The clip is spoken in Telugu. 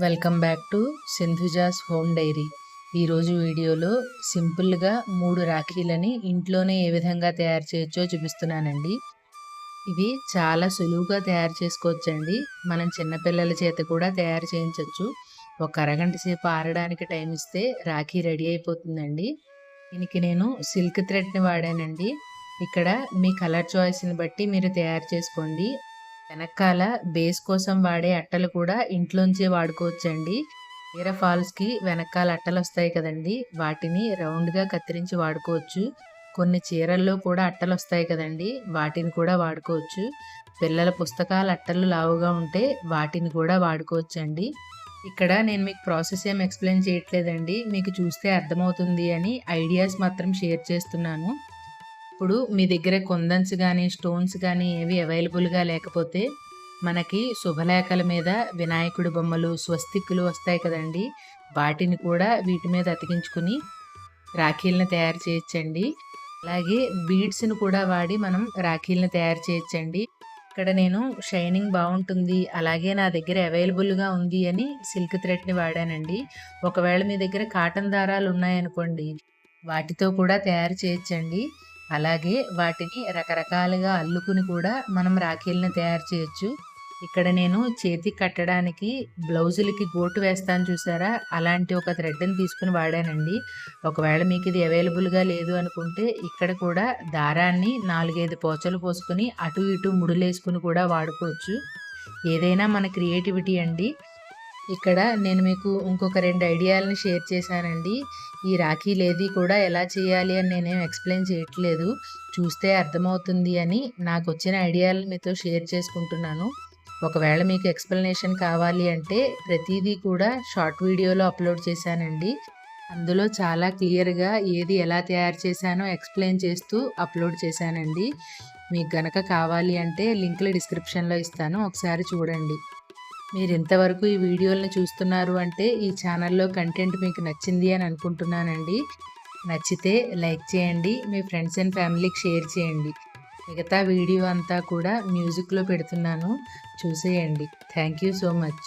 Welcome back to Sindhuja's home dairy. ఈరోజు వీడియోలో సింపుల్గా 3 రాఖీలని ఇంట్లోనే ఏ విధంగా తయారు చేయొచ్చో చూపిస్తున్నానండి. ఇవి చాలా సులువుగా తయారు చేసుకోవచ్చండి. మనం చిన్నపిల్లల చేత కూడా తయారు చేయించవచ్చు. ఒక అరగంట సేపు ఆరడానికి టైం ఇస్తే రాఖీ రెడీ అయిపోతుందండి. దీనికి నేను సిల్క్ థ్రెడ్ని వాడానండి. ఇక్కడ మీ కలర్ చాయిస్ని బట్టి మీరు తయారు చేసుకోండి. వెనకాల బేస్ కోసం వాడే అట్టలు కూడా ఇంట్లోంచే వాడుకోవచ్చండి. చీర ఫాల్స్కి వెనకాల అట్టలు వస్తాయి కదండి, వాటిని రౌండ్గా కత్తిరించి వాడుకోవచ్చు. కొన్ని చీరల్లో కూడా అట్టలు వస్తాయి కదండి, వాటిని కూడా వాడుకోవచ్చు. పిల్లల పుస్తకాల అట్టలు లావుగా ఉంటే వాటిని కూడా వాడుకోవచ్చండి. ఇక్కడ నేను మీకు ప్రాసెస్ ఏం ఎక్స్ప్లెయిన్ చేయట్లేదండి, మీకు చూస్తే అర్థమవుతుంది అని ఐడియాస్ మాత్రం షేర్ చేస్తున్నాను. ఇప్పుడు మీ దగ్గర కుందన్స్ కానీ స్టోన్స్ కానీ ఏవి అవైలబుల్గా లేకపోతే మనకి శుభలేఖల మీద వినాయకుడి బొమ్మలు, స్వస్తికులు వస్తాయి కదండి, వాటిని కూడా వీటి మీద అతికించుకుని రాఖీలను తయారు చేయొచ్చండి. అలాగే బీడ్స్ని కూడా వాడి మనం రాఖీలను తయారు చేయొచ్చండి. ఇక్కడ నేను షైనింగ్ బాగుంటుంది, అలాగే నా దగ్గర అవైలబుల్గా ఉంది అని సిల్క్ థ్రెడ్ని వాడానండి. ఒకవేళ మీ దగ్గర కాటన్ దారాలు ఉన్నాయనుకోండి, వాటితో కూడా తయారు చేయొచ్చండి. అలాగే వాటిని రకరకాలుగా అల్లుకుని కూడా మనం రాఖీలను తయారు చేయొచ్చు. ఇక్కడ నేను చేతికి కట్టడానికి బ్లౌజులకి గోటు వేస్తాను చూసారా, అలాంటి ఒక థ్రెడ్ని తీసుకుని వాడానండి. ఒకవేళ మీకు ఇది అవైలబుల్గా లేదు అనుకుంటే ఇక్కడ కూడా దారాన్ని 4-5 పోచలు పోసుకొని అటు ఇటు ముడులేసుకుని కూడా వాడుకోవచ్చు. ఏదైనా మన క్రియేటివిటీ అండి. ఇక్కడ నేను మీకు ఇంకొక 2 ఐడియాలని షేర్ చేశానండి. ఈ రాఖీలు ఏది కూడా ఎలా చేయాలి అని నేనేం ఎక్స్ప్లెయిన్ చేయట్లేదు, చూస్తే అర్థమవుతుంది అని నాకు వచ్చిన ఐడియాలను మీతో షేర్ చేసుకుంటున్నాను. ఒకవేళ మీకు ఎక్స్ప్లెనేషన్ కావాలి అంటే ప్రతిదీ కూడా షార్ట్ వీడియోలో అప్లోడ్ చేశానండి. అందులో చాలా క్లియర్గా ఏది ఎలా తయారు చేశానో ఎక్స్ప్లెయిన్ చేస్తూ అప్లోడ్ చేశానండి. మీకు గనక కావాలి అంటే లింకులు డిస్క్రిప్షన్లో ఇస్తాను, ఒకసారి చూడండి. మీరు ఇంతవరకు ఈ వీడియోలను చూస్తున్నారు అంటే ఈ ఛానల్లో కంటెంట్ మీకు నచ్చింది అని అనుకుంటున్నానండి. నచ్చితే లైక్ చేయండి, మీ ఫ్రెండ్స్ అండ్ ఫ్యామిలీకి షేర్ చేయండి. మిగతా వీడియో అంతా కూడా మ్యూజిక్లో పెడుతున్నాను, చూసేయండి. Thank you so much.